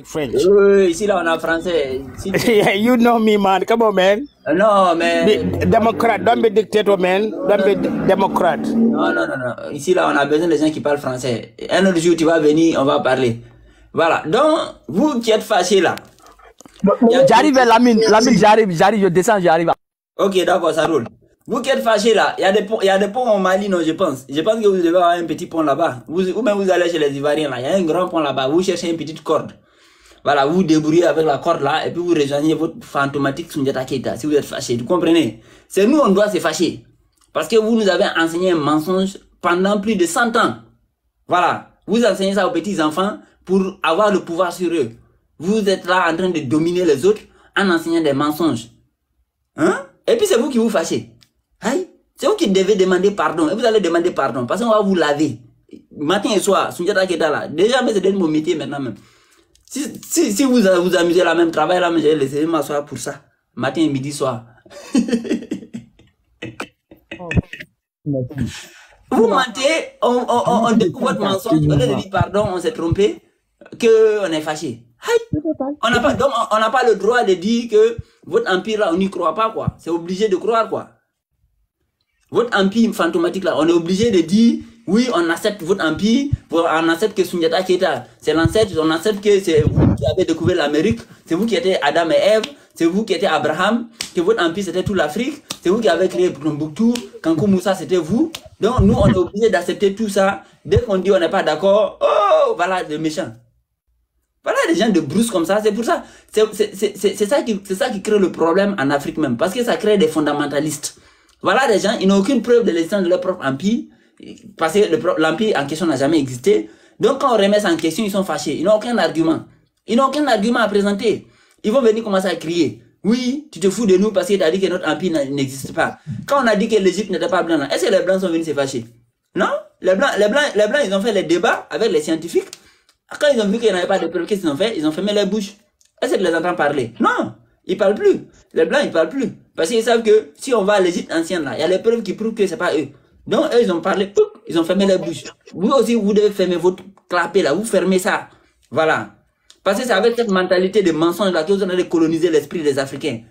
French. Ici, là, on a français. You know me, man. Come on, man. Non, mais... Democrat. Don't be dictator, man. Don't be Democrat. Non. Ici, là, on a besoin de gens qui parlent français. Un autre jour, tu vas venir, on va parler. Voilà. Donc, vous qui êtes fâchés, là. J'arrive, Lamine, j'arrive, je descends, j'arrive. Ok, d'accord, ça roule. Vous qui êtes fâchés, là, il y a des ponts au Mali, non, je pense. Je pense que vous devez avoir un petit pont là-bas. Ou même vous allez chez les Ivoiriens, là. Il y a un grand pont là-bas. Vous cherchez une petite corde. Voilà, vous vous débrouillez avec la corde là, et puis vous rejoignez votre fantomatique Soundiata Keita, si vous êtes fâché, vous comprenez? C'est nous, on doit se fâcher. Parce que vous nous avez enseigné un mensonge pendant plus de 100 ans. Voilà, vous enseignez ça aux petits-enfants pour avoir le pouvoir sur eux. Vous êtes là en train de dominer les autres en enseignant des mensonges. Hein? Et puis c'est vous qui vous fâchez. Aïe, c'est vous qui devez demander pardon, et vous allez demander pardon, parce qu'on va vous laver. Matin et soir, Soundiata Keita là, déjà mais c'est mon métier maintenant même. Si vous vous amusez là même, travail là, mais j'ai laissé m'asseoir pour ça. Matin, midi, soir. Vous mentez, on découvre votre mensonge, on a dit pardon, on s'est trompé, qu'on est fâché. On n'a pas le droit de dire que votre empire là, on n'y croit pas, quoi. C'est obligé de croire, quoi. Votre empire fantomatique là, on est obligé de dire, oui, on accepte votre empire, on accepte que Soundiata Keita, c'est l'ancêtre, on accepte que c'est vous qui avez découvert l'Amérique, c'est vous qui étiez Adam et Ève, c'est vous qui étiez Abraham, que votre empire c'était toute l'Afrique, c'est vous qui avez créé Tombouctou, Kankou Moussa c'était vous. Donc nous, on est obligé d'accepter tout ça. Dès qu'on dit on n'est pas d'accord, oh, voilà, des méchants. Voilà des gens de brousse comme ça, c'est pour ça, c'est ça qui crée le problème en Afrique même, parce que ça crée des fondamentalistes. Voilà des gens, ils n'ont aucune preuve de l'existence de leur propre empire, parce que l'empire en question n'a jamais existé. Donc quand on remet ça en question, ils sont fâchés, ils n'ont aucun argument. Ils n'ont aucun argument à présenter. Ils vont venir commencer à crier. Oui, tu te fous de nous parce que tu as dit que notre empire n'existe pas. Quand on a dit que l'Égypte n'était pas blanc, est-ce que les blancs sont venus se fâcher? Non, les blancs, ils ont fait les débats avec les scientifiques. Quand ils ont vu qu'il n'y avait pas de preuves, qu'est-ce qu'ils ont fait? Ils ont fermé les bouches. Est-ce que tu les entends parler? Non, ils parlent plus. Les blancs, ils parlent plus. Parce qu'ils savent que si on va à l'Égypte ancienne, là, il y a les preuves qui prouvent que c'est pas eux. Donc, eux, ils ont parlé, ils ont fermé les bouches. Vous aussi, vous devez fermer votre clapet, là, vous fermez ça. Voilà. Parce que c'est avec cette mentalité de mensonge, là, que vous allez coloniser l'esprit des Africains.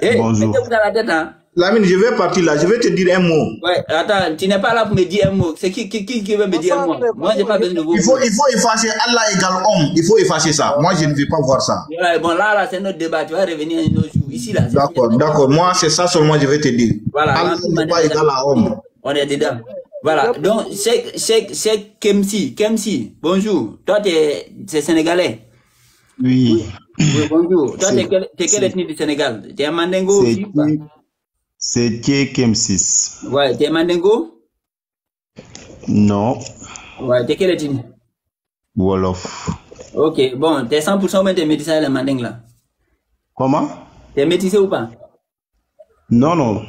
Bonjour. Mettez-vous dans la tête, hein. Lamine, je vais partir là, je vais te dire un mot. Ouais, attends, tu n'es pas là pour me dire un mot. C'est qui veut me dire un mot? Moi, j'ai pas besoin de vous. Il faut effacer Allah égale homme. Il faut effacer ça. Moi, je ne vais pas voir ça. Ouais, bon, là, c'est notre débat. Tu vas revenir un autre jour. Ici, là. D'accord. Moi, c'est ça seulement je vais te dire. Voilà. Allah n'est pas égal à homme. On est dedans. Voilà. Donc, c'est Kemsi. Bonjour. Toi, c'est sénégalais. Oui. Oui, bonjour. Toi, t'es quelle ethnie du Sénégal? T'es un Mandingo aussi? C'est Thié Kemsis. Ouais, t'es Mandingo? Non. Ouais, t'es quelle ethnie? Wolof. Ok, bon, t'es 100% ou bien t'es métissé avec les Mandingues là? Comment? T'es métissé ou pas? Non.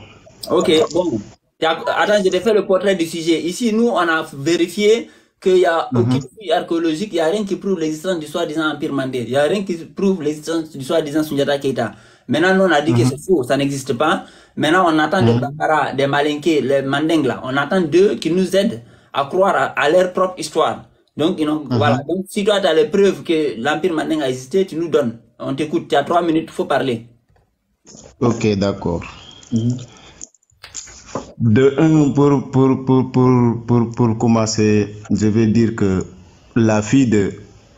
Ok, bon. Attends, je te fais le portrait du sujet. Ici, nous, on a vérifié qu'il n'y a aucune fouille archéologique, il n'y a rien qui prouve l'existence du soi-disant Empire Mandé. Il n'y a rien qui prouve l'existence du soi-disant Soundiata Keita. Maintenant, nous, on a dit que c'est faux, ça n'existe pas. Maintenant, on attend des Bakara, des Malinké, les Mandingues là. On attend d'eux qui nous aident à croire à leur propre histoire. Donc, voilà. Donc, si toi, tu as les preuves que l'Empire Mandingue a existé, tu nous donnes. On t'écoute, tu as 3 minutes, il faut parler. Ok, d'accord. De un, pour commencer, je vais dire que la fille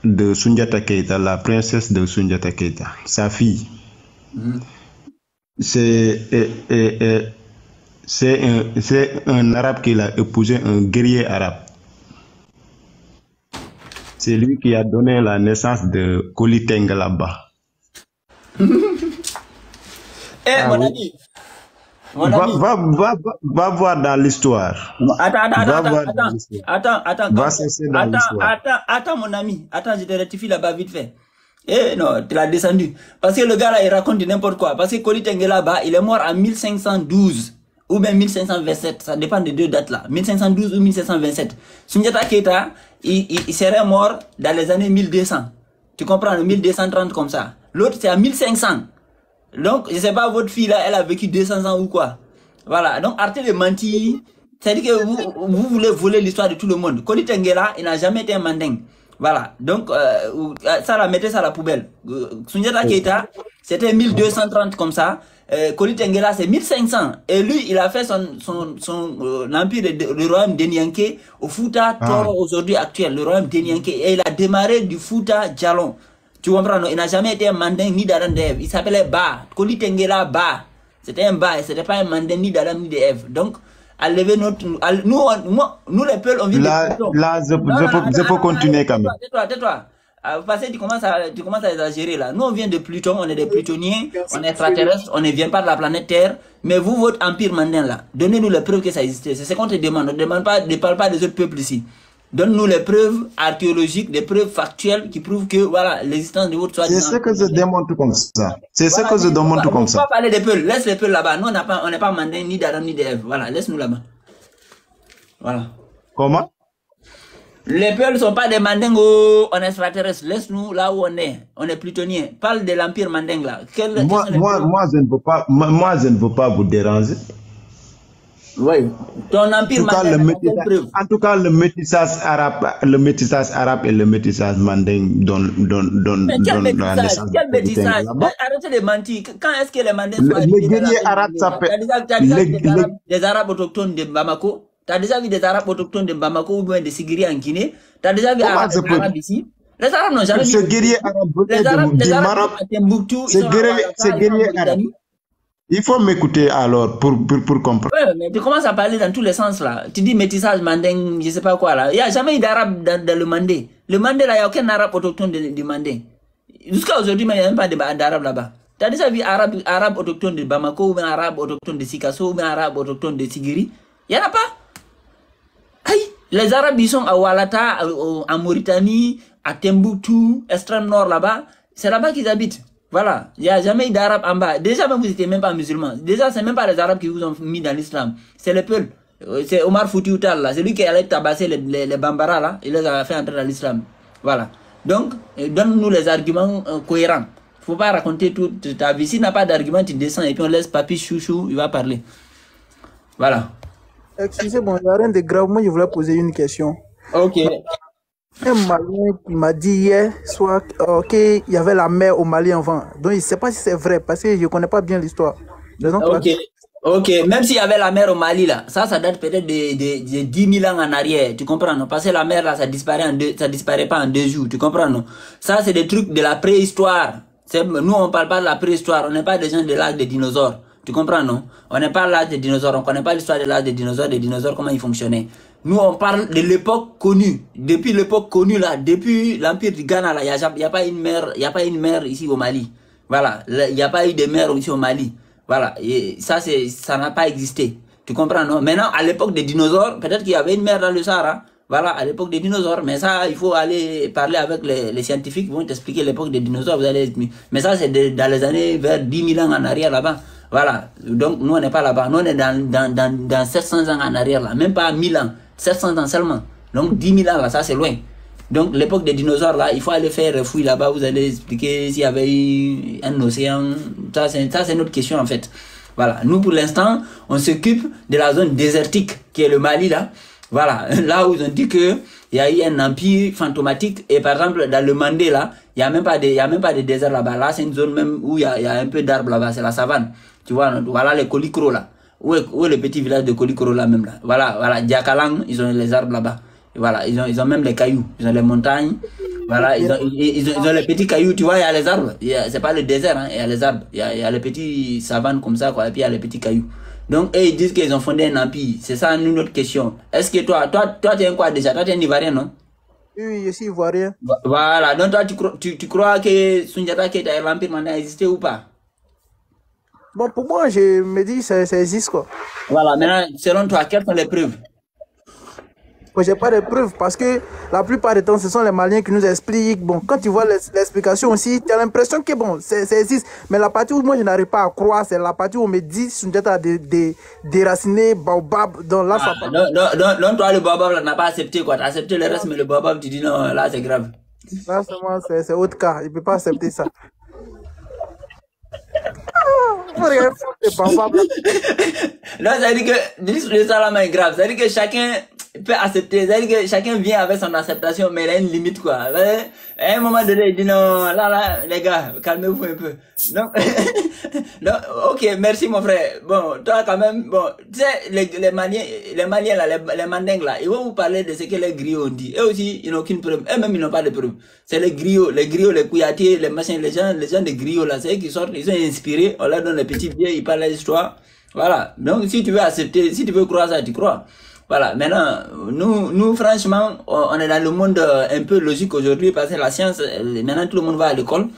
de Soundiata Keita, la princesse de Soundiata Keita, sa fille, c'est un arabe qui a épousé un guerrier arabe. C'est lui qui a donné la naissance de Koli Tenga là-bas. Mon ami. Va voir dans l'histoire. Attends, mon ami. Attends, je te rectifie là-bas vite fait. Non, tu l'as descendu. Parce que le gars là, il raconte n'importe quoi. Parce que Koli Tenga là-bas, il est mort en 1512 ou bien 1527. Ça dépend des deux dates là. 1512 ou 1527. Soundiata Keita, il serait mort dans les années 1200. Tu comprends, 1230 comme ça. L'autre, c'est à 1500. Donc, je sais pas, votre fille là, elle a vécu 200 ans ou quoi. Voilà. Donc, arrêtez de mentir. C'est-à-dire que vous voulez voler l'histoire de tout le monde. Koli Tenga là, il n'a jamais été un mandingue. Voilà. Donc, ça, la mettez ça à la poubelle. Sundiata Keita, c'était 1230 comme ça. Koli Tengela, c'est 1500. Et lui, il a fait son empire, le royaume d'Enyanké au Fouta Toro aujourd'hui actuel, le royaume d'Enyanké. Et il a démarré du Fouta Djalon. Tu comprends, non? Il n'a jamais été un mandin ni d'Adam ni d'Ève. Il s'appelait Ba. Koli Tengela Ba. C'était un Ba et c'était pas un mandin ni d'Adam ni d'Ève. Donc, à lever notre... nous les Peuls, on vit de Pluton. Là, je peux continuer quand même. Tais-toi. Parce que tu commences à exagérer là. Nous, on vient de Pluton, on est des Plutoniens, on est extraterrestres, on ne vient pas de la planète Terre. Mais vous, votre empire mandin là, donnez-nous les preuves que ça existait. C'est ce qu'on te demande. Ne parle pas des autres peuples ici. Donne-nous les preuves archéologiques, des preuves factuelles qui prouvent que voilà l'existence de votre soi-disant. C'est ce que je démontre comme ça. C'est ce que je démontre comme ça. On va pas parler des peuples. Laisse les peuples là-bas. Nous, on n'est pas mandin ni d'Adam ni d'Ève. Voilà, laisse-nous là-bas. Voilà. Comment? Les peuples ne sont pas des mandingos, on est extraterrestres. Laisse-nous là où on est. On est plutoniens. Parle de l'empire manding là. Moi, je ne veux pas vous déranger. Oui. Ton empire manding. En tout cas, le métissage arabe et le métissage manding donnent la naissance. Quel métissage? Arrêtez de mentir. Quand est-ce que les mandings sont les guerriers arabes s'appellent des Arabes autochtones de Bamako? T'as déjà vu des Arabes autochtones de Bamako ou bien de Sigiri en Guinée? T'as déjà vu des Arabes ici? Les Arabes n'ont jamais vu. Ce guerrier arabe du Maroc, ce guerrier arabe. Il faut m'écouter alors pour comprendre. Ouais, mais tu commences à parler dans tous les sens là. Tu dis métissage, manding, je sais pas quoi là. Il n'y a jamais eu d'arabe dans le mandé. Le mandé là, il n'y a aucun arabe autochtone du mandé. Jusqu'à aujourd'hui, il n'y a même pas d'arabe là-bas. Tu as déjà vu arabe autochtone de Bamako ou bien arabe autochtone de Sikasso ou bien arabe autochtone de Sigiri? Il n'y en a pas. Aïe, les Arabes, ils sont à Oualata, en Mauritanie, à Timbuktu, extrême nord là-bas. C'est là-bas qu'ils habitent. Voilà. Il n'y a jamais eu d'Arabes en bas. Déjà, même vous n'étiez même pas musulmans. Déjà, c'est même pas les Arabes qui vous ont mis dans l'islam. C'est les Peuls. C'est Omar Foutiyou Tall là. C'est lui qui allait tabasser les Bambara là. Il les a fait entrer dans l'islam. Voilà. Donc, donne-nous les arguments cohérents. Faut pas raconter toute ta vie. S'il n'a pas d'argument, tu descends et puis on laisse Papi Chouchou, il va parler. Voilà. Excusez-moi, il n'y a rien de grave. Moi, je voulais poser une question. Ok. Un Malien qui m'a dit hier soir qu'il y avait la mer au Mali avant. Donc, je ne sais pas si c'est vrai parce que je ne connais pas bien l'histoire. Ok. Même s'il y avait la mer au Mali, là, ça date peut-être de 10 000 ans en arrière. Tu comprends, non? Parce que la mer, là, ça disparaît pas en 2 jours. Tu comprends, non? Ça, c'est des trucs de la préhistoire. Nous, on ne parle pas de la préhistoire. On n'est pas des gens de l'âge des dinosaures. Tu comprends, non? On n'est pas l'âge des dinosaures, on ne connaît pas l'histoire de l'âge des dinosaures, comment ils fonctionnaient. Nous, on parle de l'époque connue. Depuis l'époque connue, là, depuis l'empire du Ghana, là, il n'y a pas une mer ici au Mali. Voilà. Il n'y a pas eu de mer ici au Mali. Voilà. Et ça n'a pas existé. Tu comprends, non? Maintenant, à l'époque des dinosaures, peut-être qu'il y avait une mer dans le Sahara. Voilà, à l'époque des dinosaures. Mais ça, il faut aller parler avec les scientifiques, ils vont t'expliquer l'époque des dinosaures. Mais ça, c'est dans les années vers 10 000 ans en arrière, là-bas. Voilà, donc nous on n'est pas là-bas, nous on est dans 700 ans en arrière là, même pas 1000 ans, 700 ans seulement. Donc 10 000 ans là, ça c'est loin. Donc l'époque des dinosaures là, il faut aller faire un fouille là-bas, vous allez expliquer s'il y avait eu un océan, ça c'est notre question en fait. Voilà, nous pour l'instant, on s'occupe de la zone désertique qui est le Mali là. Voilà, là où ils ont dit que il y a eu un empire fantomatique et par exemple dans le Mandé là, il y a même pas de désert là-bas. Là, c'est une zone même où il y a un peu d'arbres là-bas, c'est la savane. Tu vois, voilà les Kolikro là. Où est le petit village de Kolikro là même là. Voilà, Diakalang, ils ont les arbres là-bas. Voilà, ils ont même les cailloux, ils ont les montagnes. Voilà, ils ont les petits cailloux, tu vois, il y a les arbres. C'est pas le désert, hein, il y a les arbres. Il y a les petits savanes comme ça, quoi, et puis il y a les petits cailloux. Donc, ils disent qu'ils ont fondé un empire. C'est ça, notre question. Est-ce que toi, tu es un quoi déjà? Toi, tu es un Ivoirien, non? Oui, je suis Ivoirien. Voilà, donc toi, tu crois que Sundiata Keita et l'empire mandin a existé ou pas? Bon, pour moi, je me dis que ça existe, quoi. Voilà, maintenant, selon toi, quelles sont les preuves? Moi, j'ai pas de preuves parce que la plupart du temps, ce sont les Maliens qui nous expliquent. Bon, quand tu vois l'explication aussi, tu as l'impression que bon, ça existe. Mais la partie où moi, je n'arrive pas à croire, c'est la partie où on me dit Sundiata a déraciné Baobab. Donc là, ça part. Donc, toi, le Baobab n'a pas accepté, quoi. Tu as accepté le reste, mais le Baobab, tu dis non, là, c'est grave. Là, c'est autre cas. Il ne peut pas accepter ça. Non, ça veut dire que l'histoire de Salama est grave. Ça veut dire que chacun, peut accepter. C'est-à-dire que chacun vient avec son acceptation, mais il a une limite, quoi. À un moment donné, il dit non, là, les gars, calmez-vous un peu. Donc, donc, ok, merci, mon frère. Bon, toi, quand même, bon, tu sais, les Maliens, là, les Mandingues, là, ils vont vous parler de ce que les griots ont dit. Eux aussi, ils n'ont aucune preuve. Eux-mêmes, ils n'ont pas de preuve. C'est les griots, les Kouyatés, les machins, les gens des griots, là, c'est eux qui sortent, ils sont inspirés, on leur donne les petits billets, ils parlent l'histoire. Voilà. Donc, si tu veux accepter, si tu veux croire ça, tu crois. Voilà. Maintenant, nous, franchement, on est dans le monde un peu logique aujourd'hui parce que la science, maintenant, tout le monde va à l'école.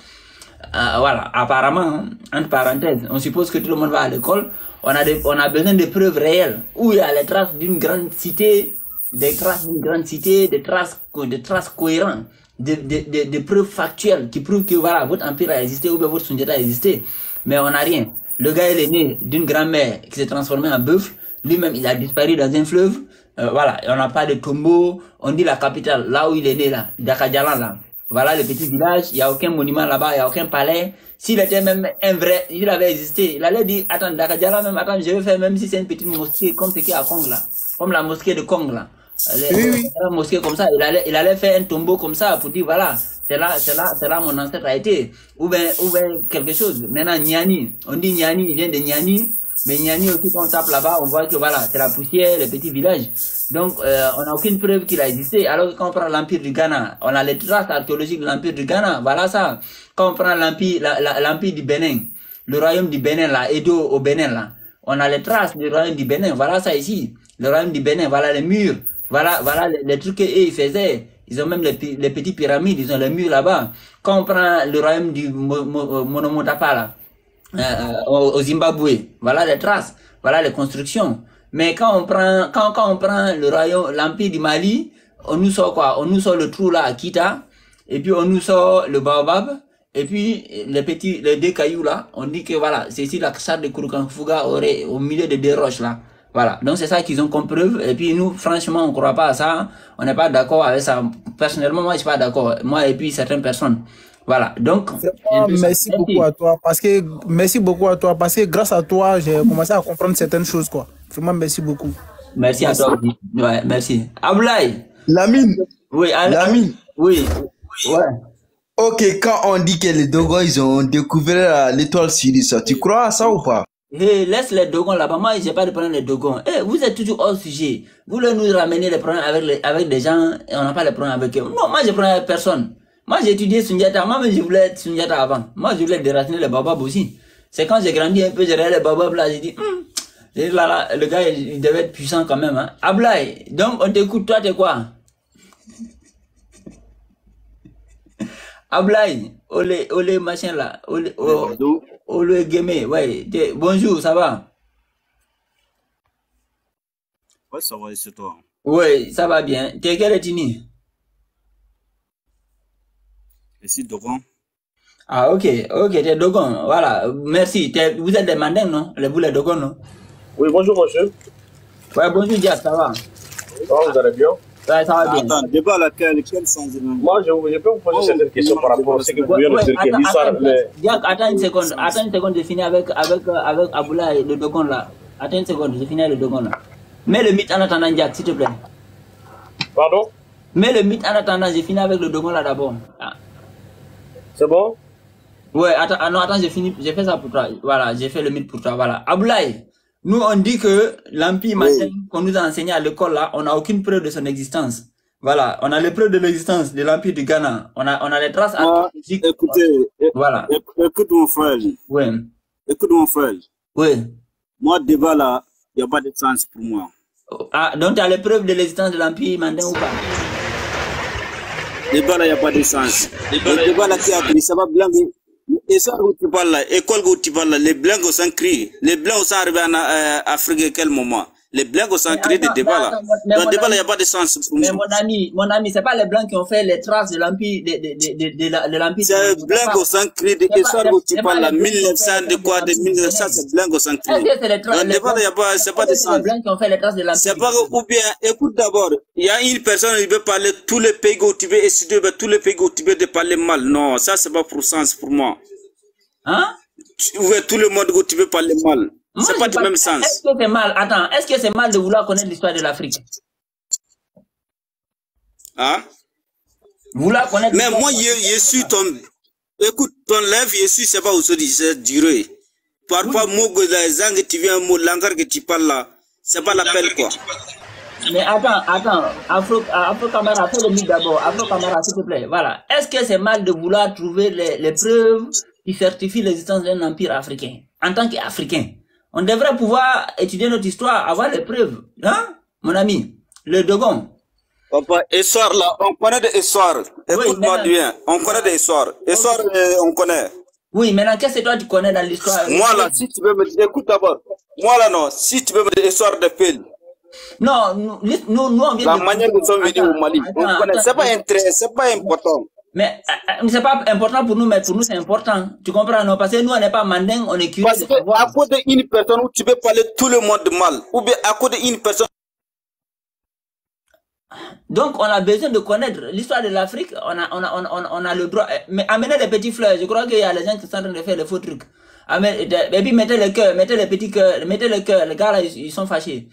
Voilà. Apparemment, hein, entre parenthèses, on suppose que tout le monde va à l'école. On a besoin de preuves réelles où il y a les traces d'une grande cité, des traces cohérentes, des preuves factuelles qui prouvent que, voilà, votre empire a existé ou bien votre Sundiata a existé. Mais on n'a rien. Le gars, il est né d'une grand-mère qui s'est transformée en bœuf. Lui-même, il a disparu dans un fleuve. Voilà, on n'a pas de tombeau. On dit la capitale, là où il est né, là, Dakadjalan, là. Voilà le petit village. Il n'y a aucun monument là-bas, il n'y a aucun palais. S'il était même un vrai, il avait existé. Il allait dire, attends, Dakadjalan, même, attends, je vais faire même si c'est une petite mosquée, comme ce qu'il y a à Kong, là. Comme la mosquée de Kong, là. La mosquée comme ça, il allait faire un tombeau comme ça pour dire, voilà. C'est là mon ancêtre a été. Ou bien quelque chose. Maintenant, Niani. On dit Niani, il vient de Niani. Mais Niani aussi, quand on tape là-bas, on voit que voilà, c'est la poussière, les petits villages. Donc, on n'a aucune preuve qu'il a existé. Alors que quand on prend l'Empire du Ghana, on a les traces archéologiques de l'Empire du Ghana. Voilà ça. Quand on prend l'Empire du Bénin, le royaume du Bénin, là, Edo au Bénin, là. On a les traces du royaume du Bénin. Voilà ça ici. Le royaume du Bénin, voilà les murs. Voilà les trucs qu'ils faisaient. Ils ont même les petites pyramides, ils ont les murs là-bas. Quand on prend le royaume du Monomotapa, là, au Zimbabwe, voilà les traces, voilà les constructions. Mais quand on prend le royaume, l'empire du Mali, on nous sort quoi? On nous sort le trou là à Kita, et puis on nous sort le baobab, et puis les deux cailloux là, on dit que voilà, c'est ici la charte de Kurukanfuga au milieu de deux roches là. Voilà, donc c'est ça qu'ils ont comme preuve. Et puis nous, franchement, on croit pas à ça. On n'est pas d'accord avec ça. Personnellement, moi, je suis pas d'accord. Moi et puis certaines personnes. Voilà, donc... Merci beaucoup à toi. Merci beaucoup à toi. Parce que grâce à toi, j'ai commencé à comprendre certaines choses, quoi. Vraiment, merci beaucoup. Merci à toi. Ouais, merci. Ablaï. Lamine. Oui, Lamine. Oui. Ouais. Ok, quand on dit que les Dogons, ils ont découvert l'étoile sudiste, tu crois à ça ou pas? Hey, laisse les Dogons là-bas. Moi, j'ai pas de problème les Dogons. Hey, vous êtes toujours hors sujet. Vous voulez nous ramener les problèmes avec des gens et on n'a pas les problèmes avec eux. Non, moi, j'ai problème avec personne. Moi, j'ai étudié Sundiata. Moi, je voulais être Sundiata avant. Moi, je voulais déraciner les bababs aussi. C'est quand j'ai grandi un peu, j'ai regardé les bababs là, j'ai dit, là, le gars, il devait être puissant quand même, hein. Ablaï, donc, on t'écoute, toi, t'es quoi? Ablaï, olé, machin là, olé, guémé, ouais, bonjour, ça va? Ouais, ça va, c'est toi. Ouais, ça va bien. T'es quelle ethnie? Ici, Dogon. Ah, ok, t'es Dogon, voilà, merci. Vous êtes des Mandingues, non? Vous, les Dogon, non? Oui, bonjour, monsieur. Ouais, bonjour, Diaz, ça va? Ça va, vous allez bien? Ouais, ça va bien. Attends, débat laquelle sens de... Moi, je peux vous poser certaines questions par rapport à ce que vous venez de dire que l'histoire... Diaz, attends une seconde, je finis avec Aboulaye, le Dogon, là. Attends une seconde, je finis avec le Dogon, là. Mets le mythe en attendant, Diaz, s'il te plaît. Pardon? Mets le mythe en attendant, je finis avec le Dogon, là, d'abord. Ah. C'est bon? Ouais, attends, j'ai fait ça pour toi. Voilà, j'ai fait le mythe pour toi, voilà. Aboulaye, nous, on dit que l'Empire Mandingue qu'on nous a enseigné à l'école, là, on n'a aucune preuve de son existence. Voilà, on a les preuves de l'existence de l'Empire du Ghana. On a les traces archéologiques. Écoutez, voilà. Écoute mon frère. Oui. Écoute mon frère. Oui. Moi, débat là, il n'y a pas de sens pour moi. Ah, donc tu as les preuves de l'existence de l'Empire Mandingue ou pas? Débat là, il n'y a pas de sens. Le débat là qui a pris, ça va blanc. Et ça, où tu parles là, école où tu parles là, les blancs au sang crient. Les blancs sont arrivés en Afrique à quel moment? Les blancs au sang crient des débats là. Dans le débat là, il n'y a pas de sens pour mais mon ami, c'est pas les blancs qui ont fait les traces de l'Empire, de l'Empire. C'est les blancs au sang crient des histoires où tu parles là, 1900 de quoi, de 1900, c'est blancs au sang crient. Dans le débat là, il n'y a pas, c'est pas de sens. C'est les blancs qui ont fait les traces de l'Empire. C'est pas, ou bien, écoute d'abord, il y a une personne qui veut parler tous les pays où tu veux essayer, tous les pays où tu veux de parler mal. Non, ça c'est pas pour sens pour moi. Hein? Ouais, tout le monde où tu veux parler mal. C'est pas du même sens. Est-ce que c'est mal? Attends, est-ce que c'est mal de vouloir connaître l'histoire de l'Afrique? Hein? Vouloir connaître. Mais moi, je suis ton. Écoute, ton lèvre, je suis, c'est pas aujourd'hui, c'est duré. Parfois, moi, que tu viens, mon langage que tu parles là, c'est pas l'appel quoi. Mais attends, Afro Camara, fais le mythe d'abord. Afro Camara, s'il te plaît. Voilà. Est-ce que c'est mal de vouloir trouver les preuves qui certifient l'existence d'un empire africain? En tant qu'Africain, on devrait pouvoir étudier notre histoire, avoir les preuves. Hein, mon ami? Le Dogon. Papa, histoire là, on connaît des histoires. Écoute-moi bien, on connaît des histoires. Histoire, on connaît. Oui, maintenant, qu'est-ce que toi tu connais dans l'histoire? Moi là, si tu veux me dire, écoute d'abord. Moi là, non, si tu veux me dire histoire de Pile. Non, nous, on vient la manière dont nous sommes venus au Mali, on connaît. C'est pas intéressant, c'est pas important. Mais c'est pas important pour nous, mais pour nous c'est important. Tu comprends, non? Parce que nous, on n'est pas mandingue, on est curieux. Parce que à côté d'une personne où tu peux parler tout le monde mal, ou bien à côté d'une personne. Donc, on a besoin de connaître l'histoire de l'Afrique. On a le droit. Mais amenez les petits fleurs. Je crois qu'il y a les gens qui sont en train de faire les faux trucs. Et puis, mettez le cœur, mettez les petits cœurs, mettez le cœur. Les gars là, ils sont fâchés.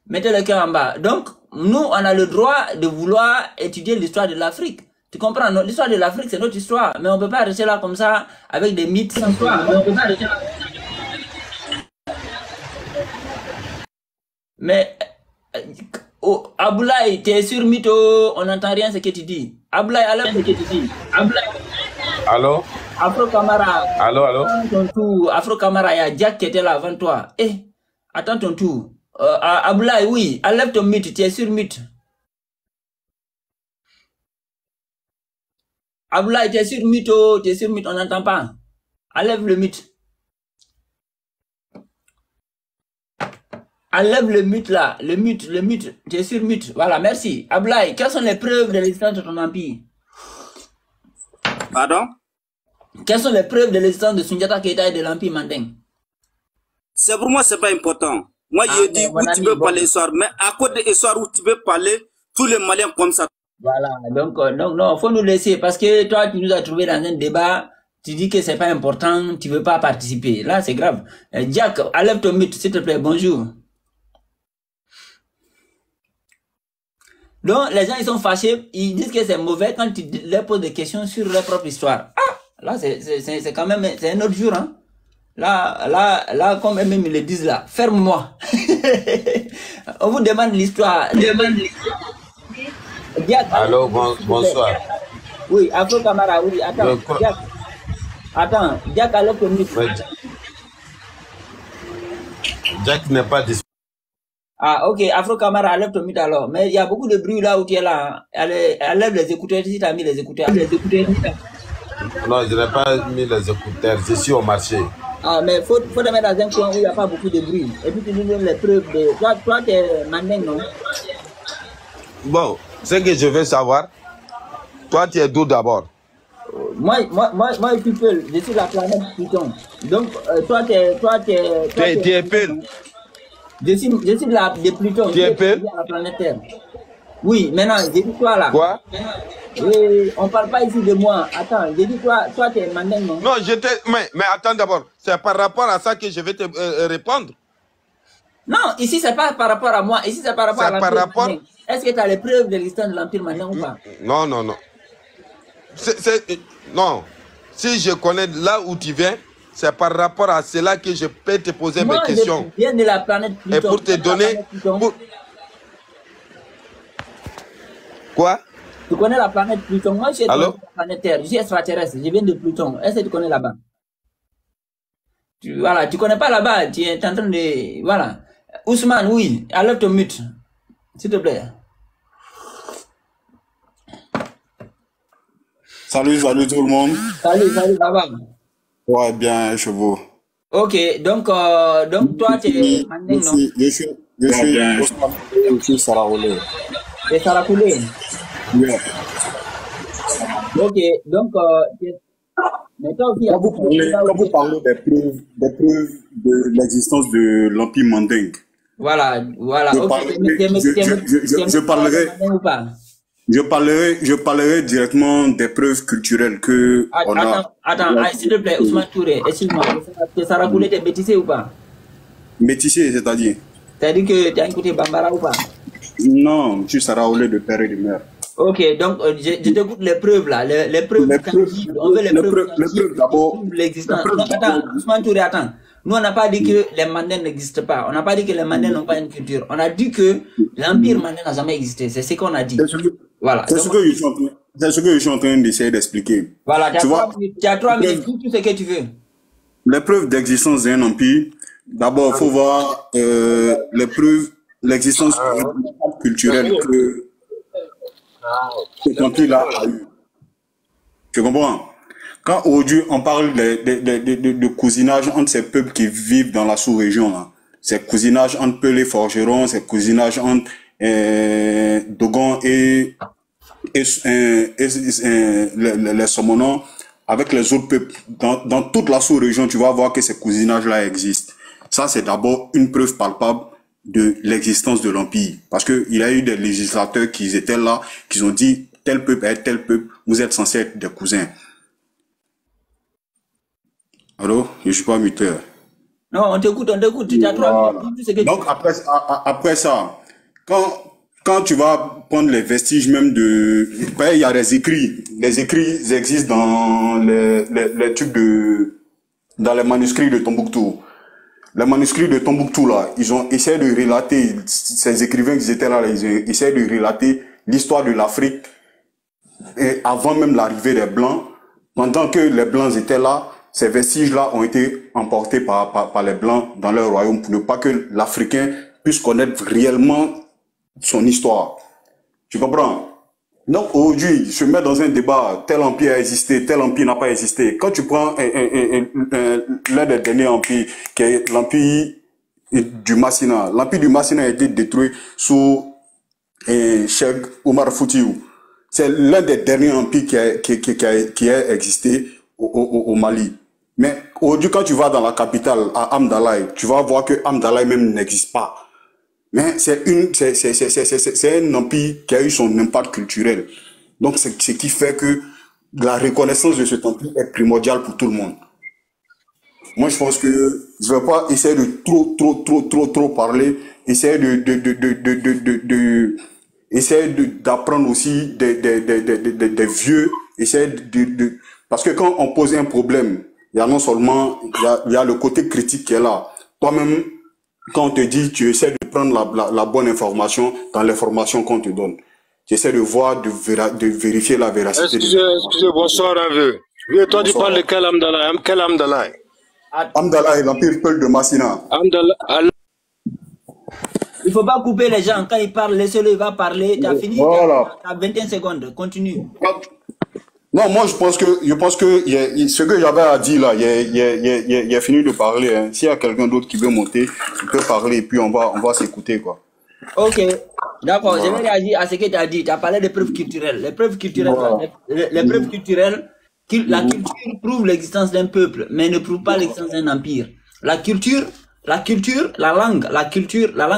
Mettez le cœur en bas. Donc, nous, on a le droit de vouloir étudier l'histoire de l'Afrique. Tu comprends? L'histoire de l'Afrique, c'est notre histoire. Mais on peut pas rester là comme ça, avec des mythes sans toi. On peut pas rester là. Mais, Aboulaye, t'es sur mytho, on n'entend rien ce que tu dis. Aboulaye, alors ce que tu dis. Aboulaye. Allô? Afro Camara. Allô, allô? Attends ton tour. Afro Camara, il y a Jack qui était là avant toi. Attends ton tour. Aboulaye, oui, enlève ton mythe, tu es sur mythe. Aboulaye, tu es sur mythe, on n'entend pas. Enlève le mythe. Enlève le mythe là, le mythe, tu es sur mythe. Voilà, merci. Aboulaye, quelles sont les preuves de l'existence de ton empire? Pardon? Quelles sont les preuves de l'existence de Soundiata Keita et de l'empire mandingue? C'est pour moi, c'est pas important. Moi, je dis où tu peux parler histoire, mais à côté de l'histoire où tu peux parler, tous les Maliens comme ça. Voilà, donc non, faut nous laisser, parce que toi, tu nous as trouvé dans un débat, tu dis que c'est pas important, tu veux pas participer. Là, c'est grave. Jack, enlève ton mythe, s'il te plaît, bonjour. Donc, les gens, ils sont fâchés, ils disent que c'est mauvais quand tu leur poses des questions sur leur propre histoire. Ah, là, c'est quand même, c'est un autre jour, hein. Là, comme eux-mêmes ils le disent là, ferme-moi. On vous demande l'histoire. Allô, bonsoir. Oui, Afro Camara, oui, attends. Jack, alors que nous. Jack n'est pas disponible. Ah, ok, Afro Camara, enlève ton mythe alors. Mais il y a beaucoup de bruit là où tu es là. Enlève les écouteurs si tu as mis les écouteurs. Non, je n'ai pas mis les écouteurs, je suis au marché. Ah, mais faut te mettre dans un coin où il n'y a pas beaucoup de bruit. Et puis tu nous donnes les preuves de. Toi, tu es mandingue, non? Bon, ce que je veux savoir, toi, tu es d'où d'abord? Moi, je suis Peul, je suis la planète Pluton. Donc, toi, tu es Peul. Je suis de Pluton. Tu es Peul? La planète Terre. Oui, maintenant, j'ai dit toi là. Quoi? Oui, on parle pas ici de moi. Attends, j'ai dit toi tu es mandingue, non? Non, mais attends d'abord, c'est par rapport à ça que je vais te répondre. Non, ici c'est pas par rapport à moi, ici c'est par rapport à l'empire mandingue. Est-ce que tu as les preuves de l'existence de l'empire mandingue ou pas? Non. Non, si je connais là où tu viens, c'est par rapport à cela que je peux te poser mes questions. Je viens de la planète Pluton. Et pour te donner... Quoi? Tu connais la planète Pluton? Moi, je suis de la planète Terre. Je suis extraterrestre. Je viens de Pluton. Est-ce que tu connais là-bas? Voilà, tu connais pas là-bas. Tu es en train de... Voilà. Ousmane, oui. Enlève ton mythe. S'il te plaît. Salut tout le monde. Salut, ça va? Ouais, bien, chevaux. Ok, donc toi, tu es mandingue, non? Je suis Sarakoulé. Et Sarakoulé? Oui. Ok, donc, mais toi aussi, quand vous parlez des preuves de l'existence de l'Empire mandingue. Voilà. Je parlerai directement des preuves culturelles que on a. Attends, s'il te plaît, Ousmane Touré, excuse-moi, Sarakoulé, t'es métissé ou pas? Métissé, c'est-à-dire? C'est-à-dire que tu as écouté Bambara ou pas? Non, je suis Sarakoulé de père et de mère. Ok, donc je t'écoute les preuves là, les preuves tangibles. On veut les preuves tangibles d'abord. L'existence. Attends, Ousmane Touré, attends. Nous, on n'a pas dit que les Mandins n'existent pas. On n'a pas dit que les Mandins n'ont pas une culture. On a dit que l'Empire Mandin n'a jamais existé. C'est ce qu'on a dit. Voilà. C'est ce que je suis en train d'essayer d'expliquer. Voilà, tu as 3 minutes, tout ce que tu veux. Les preuves d'existence d'un empire, d'abord, il faut voir les preuves, l'existence culturelle que cet empire-là a eu. Tu comprends? Quand aujourd'hui on parle de cousinage entre ces peuples qui vivent dans la sous-région, là, c'est cousinage entre Peul et Forgeron, c'est cousinage entre Dogon et les Somonons avec les autres peuples. Dans toute la sous-région, tu vas voir que ces cousinages-là existent. Ça, c'est d'abord une preuve palpable de l'existence de l'Empire. Parce qu'il y a eu des législateurs qui étaient là, qui ont dit tel peuple est tel peuple, vous êtes censés être des cousins. Allô? Je ne suis pas muteur. Non, on t'écoute. Donc, après ça, quand tu vas prendre les vestiges même de... Il y a des écrits. Les écrits existent dans les trucs dans les manuscrits de Tombouctou. Les manuscrits de Tombouctou, là, ils ont essayé de relater, ces écrivains qui étaient là, ils ont essayé de relater l'histoire de l'Afrique avant même l'arrivée des Blancs. Pendant que les Blancs étaient là, ces vestiges-là ont été emportés par les Blancs dans leur royaume pour ne pas que l'Africain puisse connaître réellement son histoire. Tu comprends? Donc aujourd'hui, se mettre dans un débat, tel empire a existé, tel empire n'a pas existé. Quand tu prends l'un des derniers empires, qui est l'empire du Massina, l'empire du Massina a été détruit sous Cheikh Oumar Foutiyou. C'est l'un des derniers empires qui a existé au Mali. Mais aujourd'hui, quand tu vas dans la capitale, à Amdalaï, tu vas voir que Amdalaï même n'existe pas. Mais c'est un empire qui a eu son impact culturel. Donc, c'est ce qui fait que la reconnaissance de cet empire est primordiale pour tout le monde. Moi, je pense que je ne vais pas essayer de trop parler, essayer d'apprendre aussi des vieux, essayer parce que quand on pose un problème, il y a non seulement, il y a le côté critique qui est là. Toi-même, quand on te dit, tu essaies de prendre la bonne information dans l'information qu'on te donne. Tu essaies de voir, de vérifier la véracité. Excusez, bonsoir un vieux. Oui, toi, tu parles de quel Amdalaï? Quel Amdalaï? Amdalaï, l'empire Peul de Massina. Il ne faut pas couper les gens. Quand ils parlent, laissez-le, il va parler. Tu as fini. Voilà. Tu as 21 secondes. Continue. Non, moi, je pense que ce que j'avais à dire là, il a fini de parler. Hein. S'il y a quelqu'un d'autre qui veut monter, il peut parler et puis on va s'écouter, quoi. Ok. D'accord. Voilà. Je vais réagir à ce que tu as dit. Tu as parlé de preuves culturelles. Les preuves culturelles, voilà. les preuves culturelles, la culture prouve l'existence d'un peuple, mais ne prouve pas l'existence d'un empire. La culture, la langue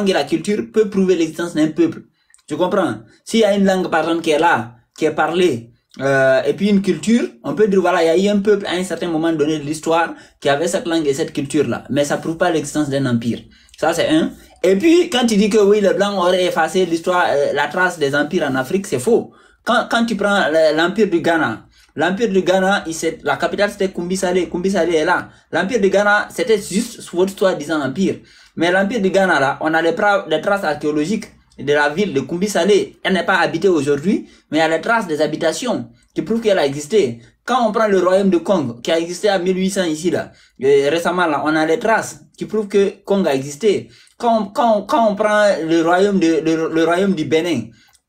et la culture peut prouver l'existence d'un peuple. Tu comprends? S'il y a une langue, par exemple, qui est là, qui est parlée, et puis une culture, on peut dire, voilà, il y a eu un peuple à un certain moment donné de l'histoire qui avait cette langue et cette culture-là. Mais ça prouve pas l'existence d'un empire. Ça, c'est un. Et puis, quand tu dis que oui, les Blancs auraient effacé l'histoire, la trace des empires en Afrique, c'est faux. Quand tu prends l'empire du Ghana, la capitale c'était Kumbi-Salé. Kumbi-Salé est là. L'empire du Ghana, c'était juste votre soi-disant empire. Mais l'empire du Ghana, là, on a les traces archéologiques de la ville de Kumbi-Salé. Elle n'est pas habitée aujourd'hui, mais il y a les traces des habitations qui prouvent qu'elle a existé. Quand on prend le royaume de Kong, qui a existé en 1800 ici, là, récemment, là, on a les traces qui prouvent que Kong a existé. Quand on prend le royaume du Bénin,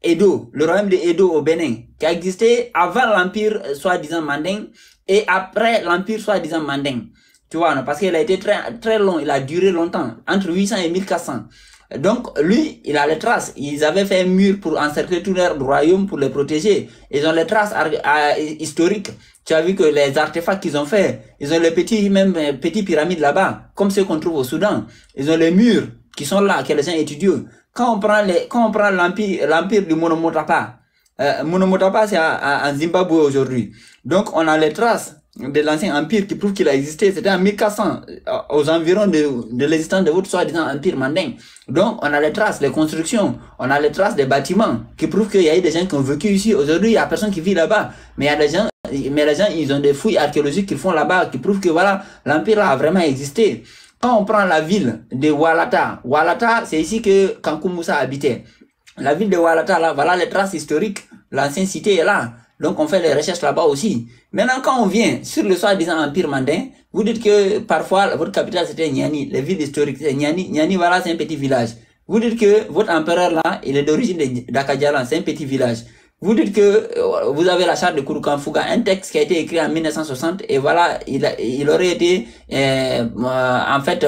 Edo, le royaume de Edo au Bénin, qui a existé avant l'empire soi-disant Manding et après l'empire soi-disant Manding. Tu vois, non, parce qu'il a été très long, il a duré longtemps, entre 800 et 1400. Donc, lui, il a les traces. Ils avaient fait un mur pour encercler tout leur royaume pour les protéger. Ils ont les traces historiques. Tu as vu que les artefacts qu'ils ont fait, ils ont les petits pyramides là-bas, comme ceux qu'on trouve au Soudan. Ils ont les murs qui sont là, que les gens étudient. Quand on prend l'empire du Monomotapa, Monomotapa c'est en Zimbabwe aujourd'hui. Donc, on a les traces de l'ancien empire qui prouve qu'il a existé. C'était en 1400, aux environs de l'existence de votre soi-disant empire mandin. Donc, on a les traces, les constructions, on a les traces des bâtiments qui prouvent qu'il y a eu des gens qui ont vécu ici. Aujourd'hui, il n'y a personne qui vit là-bas. Mais il y a des gens, ils ont des fouilles archéologiques qu'ils font là-bas qui prouvent que voilà, l'empire a vraiment existé. Quand on prend la ville de Walata, Walata, c'est ici que Kankou Moussa habitait. La ville de Walata, là, voilà les traces historiques. L'ancienne cité est là. Donc, on fait les recherches là-bas aussi. Maintenant, quand on vient sur le soi-disant empire mandin, vous dites que parfois, votre capitale, c'était Niani. Les villes historiques, c'est Niani. Niani, voilà, c'est un petit village. Vous dites que votre empereur, là, il est d'origine d'Akadjalan, c'est un petit village. Vous dites que vous avez la charte de Kouroukanfouga, un texte qui a été écrit en 1960, et voilà, il aurait été, en fait,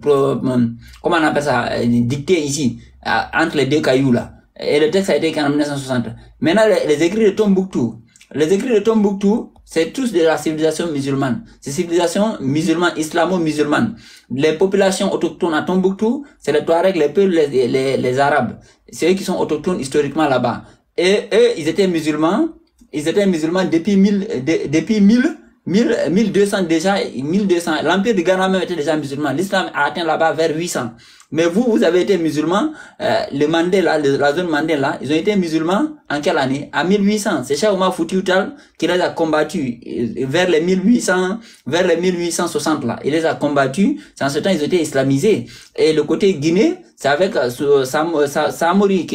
comment on appelle ça, dicté ici, entre les deux cailloux, là. Et le texte a été écrit en 1960. Maintenant, les écrits de Tombouctou. Les écrits de Tombouctou, c'est tous de la civilisation musulmane. C'est civilisation musulmane, islamo-musulmane. Les populations autochtones à Tombouctou, c'est les Touaregs, les Peuls, les Arabes. C'est eux qui sont autochtones historiquement là-bas. Et eux, ils étaient musulmans depuis 1200 déjà, 1200. L'empire de Ghana même était déjà musulman. L'islam a atteint là-bas vers 800. Mais vous avez été musulmans, le Mandé là, la zone Mandé là, ils ont été musulmans en quelle année? En 1800. C'est Cheikh Oumar Foutiyou Tall qui les a combattus vers les 1800, vers les 1860 là. Il les a combattus. C'est en ce temps ils ont été islamisés. Et le côté Guinée, c'est avec Samori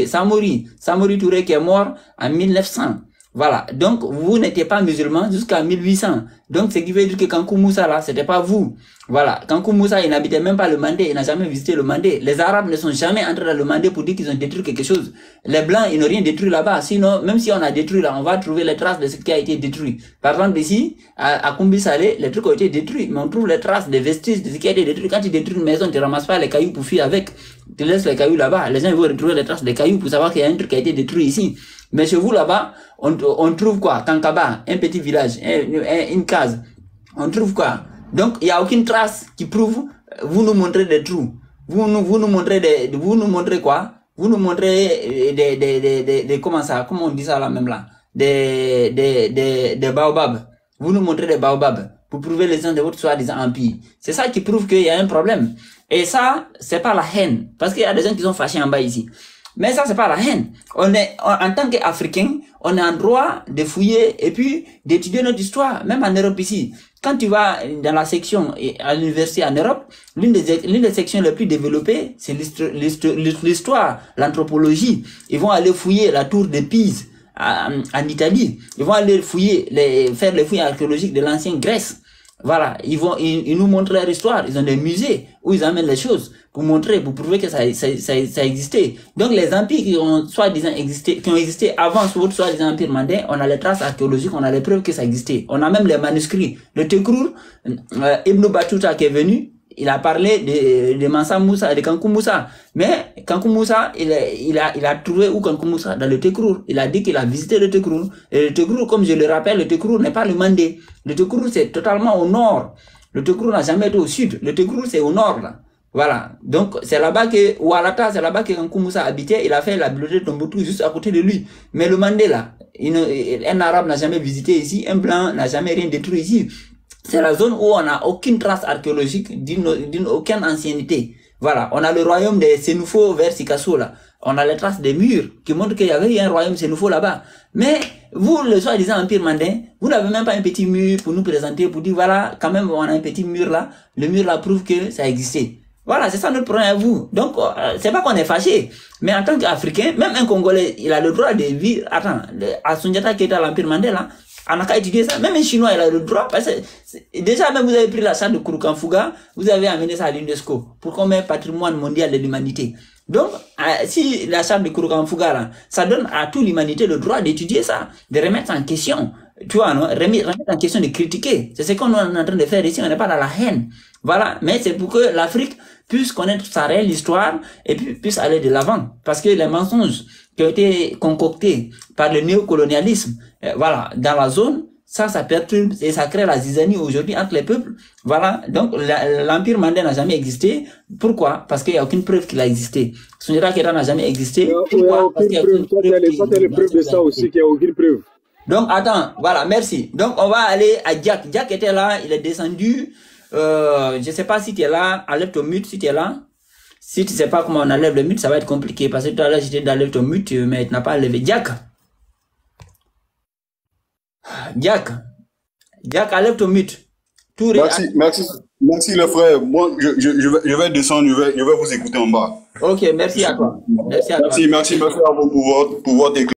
Touré qui est mort en 1900. Voilà. Donc, vous n'étiez pas musulman jusqu'à 1800. Donc, ce qui veut dire que Kankou Moussa, là, c'était pas vous. Voilà. Kankou Moussa, il n'habitait même pas le Mandé. Il n'a jamais visité le Mandé. Les Arabes ne sont jamais entrés dans le Mandé pour dire qu'ils ont détruit quelque chose. Les Blancs, ils n'ont rien détruit là-bas. Sinon, même si on a détruit là, on va trouver les traces de ce qui a été détruit. Par exemple, ici, à Koumbi Salé, les trucs ont été détruits. Mais on trouve les traces des vestiges de ce qui a été détruit. Quand tu détruis une maison, tu ramasses pas les cailloux pour fuir avec. Tu laisses les cailloux là-bas. Les gens vont retrouver les traces des cailloux pour savoir qu'il y a un truc qui a été détruit ici. Mais chez vous là-bas, on trouve quoi? Kankaba, un petit village, une case. On trouve quoi? Donc, il n'y a aucune trace qui prouve, vous nous montrez des trous. Vous nous montrez quoi? Vous nous montrez comment on dit ça là même là? Des baobabs. Vous nous montrez des baobabs pour prouver l'existence de votre soi-disant empire. C'est ça qui prouve qu'il y a un problème. Et ça, c'est pas la haine. Parce qu'il y a des gens qui sont fâchés en bas ici. Mais ça, c'est pas la haine. En tant qu'Africains, on est en droit de fouiller et puis d'étudier notre histoire, même en Europe ici. Quand tu vas dans la section à l'université en Europe, l'une des sections les plus développées, c'est l'histoire, l'anthropologie. Ils vont aller fouiller la tour de Pise en Italie. Ils vont aller fouiller, faire les fouilles archéologiques de l'ancienne Grèce. Voilà, ils nous montrent leur histoire. Ils ont des musées où ils amènent les choses pour montrer, pour prouver que ça existait. Donc les empires qui ont soi-disant existé, qui ont existé avant votre soi-disant empire mandin, on a les traces archéologiques, on a les preuves que ça existait. On a même les manuscrits. Le Tekrour, Ibn Battuta qui est venu, il a parlé de Mansa Moussa, de Kankou Moussa. Mais Kankou Moussa, il a trouvé où Kankou Moussa? Dans le Tekrour. Il a dit qu'il a visité le Tekrour. Et le Tekrour, comme je le rappelle, le Tekrour n'est pas le Mandé. Le Tekrour, c'est totalement au nord. Le Tekrour n'a jamais été au sud. Le Tekrour, c'est au nord, là. Voilà. Donc, c'est là-bas que, Oualata, c'est là-bas que Kankou Moussa habitait. Il a fait la bibliothèque de Tombouctou juste à côté de lui. Mais le Mandé, là, un arabe n'a jamais visité ici. Un blanc n'a jamais rien détruit ici. C'est la zone où on n'a aucune trace archéologique aucune ancienneté. Voilà, on a le royaume des Sénoufo vers Sikasso là. On a les traces des murs qui montrent qu'il y avait eu un royaume Sénoufo là-bas. Mais vous, le soi-disant empire mandin, vous n'avez même pas un petit mur pour nous présenter, pour dire voilà, quand même on a un petit mur là. Le mur là prouve que ça existait. Voilà, c'est ça notre problème à vous. Donc, c'est pas qu'on est fâché. Mais en tant qu'Africain, même un Congolais, il a le droit de vivre, attends, à Soundiata qui est à l'empire mandin là, on n'a qu'à étudier ça. Même un Chinois, il a le droit. Parce que déjà, même vous avez pris la charte de Kouroukanfouga, vous avez amené ça à l'UNESCO pour qu'on mette patrimoine mondial de l'humanité. Donc, si la charte de Kouroukanfouga, là, ça donne à toute l'humanité le droit d'étudier ça, de remettre en question. Tu vois, non? Remettre en question, de critiquer. C'est ce qu'on est en train de faire ici. On n'est pas dans la haine. Voilà. Mais c'est pour que l'Afrique puisse connaître sa réelle histoire et puis puisse aller de l'avant. Parce que les mensonges qui ont été concoctés par le néocolonialisme, voilà, dans la zone, ça perturbe et ça crée la zizanie aujourd'hui entre les peuples. Voilà. Donc, l'empire mandin n'a jamais existé. Pourquoi? Parce qu'il n'y a aucune preuve qu'il a existé. Soundiata Keita n'a jamais existé. Pourquoi? Parce qu'il n'y a aucune preuve. Toi, tu as les preuves de ça aussi, qu'il n'y a aucune preuve. Donc, attends, voilà, merci. Donc, on va aller à Jack. Jack était là, il est descendu. Je sais pas si tu es là. Enlève ton mute si tu es là. Si tu sais pas comment on enlève le mute, ça va être compliqué. Parce que tout à l'heure, j'étais d'enlever ton mute, mais tu n'as pas enlevé. Jack. Jack, enlève ton mute. Merci le frère. Moi, je vais descendre, je vais vous écouter en bas. Ok, merci à toi. Merci à vous pour votre éclairage.